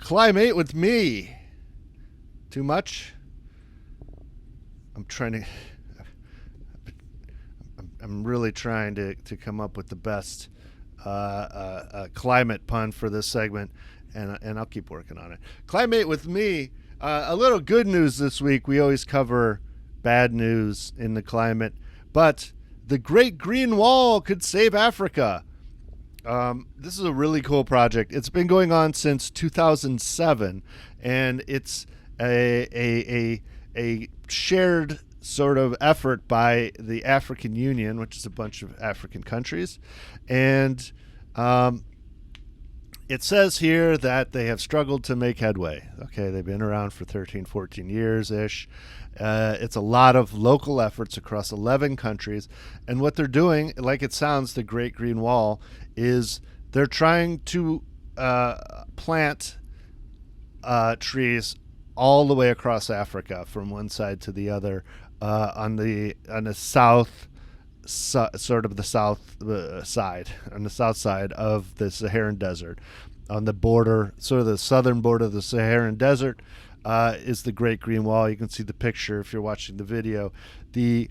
Climate with me. Too much? I'm trying to. I'm really trying to come up with the best climate pun for this segment, and I'll keep working on it. Climate with me. A little good news this week. We always cover bad news in the climate, but the Great Green Wall could save Africa. This is a really cool project. It's been going on since 2007, and it's a shared sort of effort by the African Union, which is a bunch of African countries. And it says here that they have struggled to make headway. Okay, they've been around for 13, 14 years-ish. It's a lot of local efforts across 11 countries. And what they're doing, like it sounds, the Great Green Wall, is they're trying to plant trees all the way across Africa from one side to the other on the south sort of the south side, on the south side of the Saharan desert. On the border, sort of the southern border of the Saharan desert, is the Great Green Wall. You can see the picture if you're watching the video. In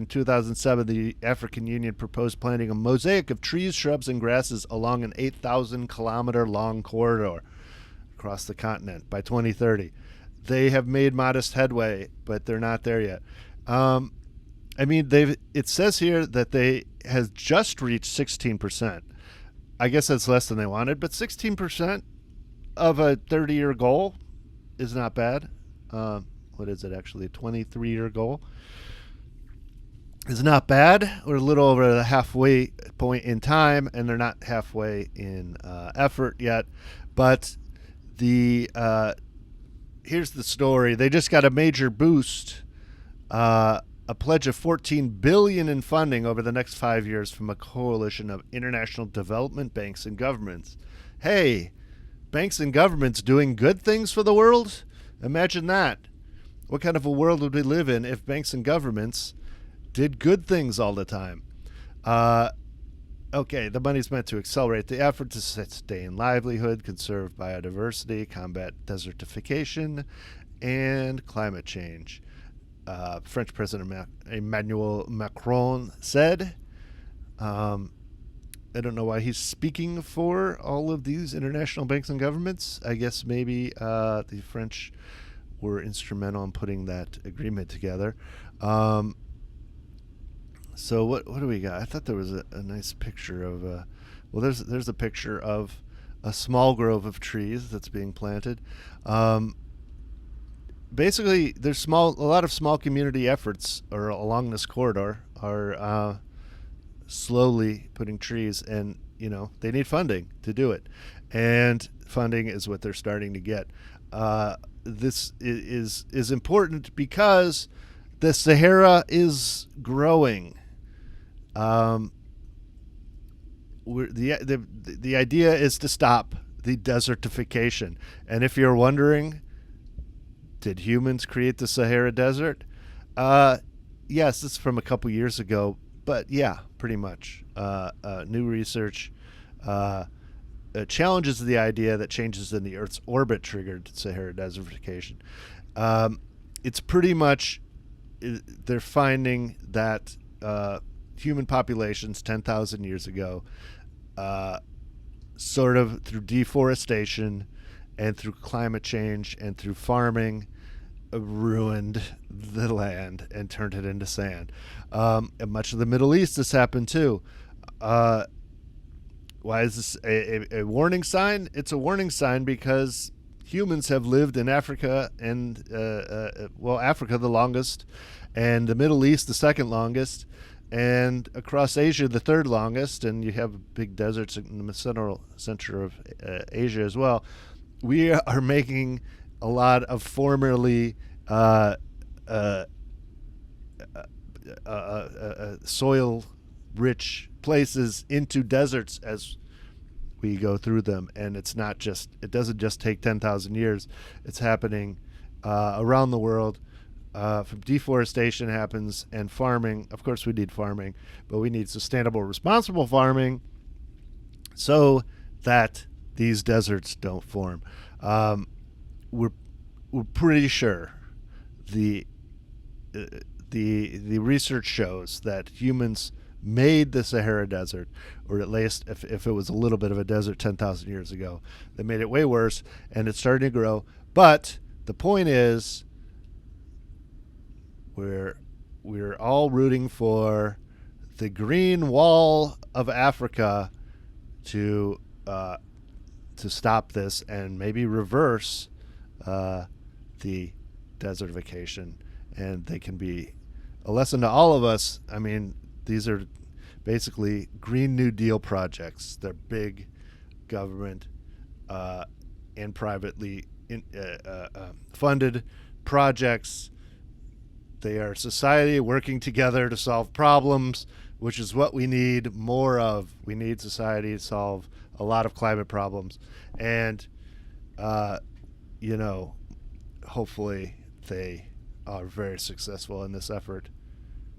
2007, the African Union proposed planting a mosaic of trees, shrubs, and grasses along an 8,000-kilometer-long corridor across the continent by 2030. They have made modest headway, but they're not there yet. It says here that they has just reached 16%. I guess that's less than they wanted, but 16% of a 30-year goal is not bad. What is it actually? A 23-year goal is not bad. We're a little over the halfway point in time, and they're not halfway in effort yet. But here's the story. They just got a major boost, a pledge of $14 billion in funding over the next 5 years from a coalition of international development banks and governments. Hey, banks and governments doing good things for the world? Imagine that. What kind of a world would we live in if banks and governments did good things all the time? Okay, the money's meant to accelerate the effort to sustain livelihood, conserve biodiversity, combat desertification, and climate change. French President Emmanuel Macron said. I don't know why he's speaking for all of these international banks and governments. I guess maybe the French were instrumental in putting that agreement together. So what do we got? I thought there was a nice picture of there's a picture of a small grove of trees that's being planted. Basically, there's a lot of small community efforts along this corridor are slowly putting trees, and they need funding to do it, and funding is what they're starting to get. This is important because the Sahara is growing. The idea is to stop the desertification. And if you're wondering, did humans create the Sahara Desert? Yes, this is from a couple years ago, but yeah, pretty much. New research challenges the idea that changes in the Earth's orbit triggered Sahara desertification. It's pretty much, they're finding that human populations 10,000 years ago, sort of through deforestation and through climate change and through farming, ruined the land and turned it into sand. In much of the Middle East, this happened too. Why is this a warning sign? It's a warning sign because humans have lived in Africa and, Africa the longest, and the Middle East the second longest, and across Asia the third longest, and you have big deserts in the center of Asia as well. We are making a lot of formerly soil-rich places into deserts as we go through them, and it doesn't just take 10,000 years. It's happening around the world. From deforestation happens, and farming. Of course, we need farming, but we need sustainable, responsible farming so that these deserts don't form. Um, we're we're pretty sure the uh, the research shows that humans made the Sahara Desert, or at least if it was a little bit of a desert 10,000 years ago, they made it way worse, and it's starting to grow. But the point is, we're we're all rooting for the green wall of Africa to uh, to stop this and maybe reverse uh, the desertification, and they can be a lesson to all of us. I mean, these are basically Green New Deal projects. They're big government uh, and privately funded projects. They are society working together to solve problems, which is what we need more of. We need society to solve a lot of climate problems. And, uh, you know, hopefully they are very successful in this effort.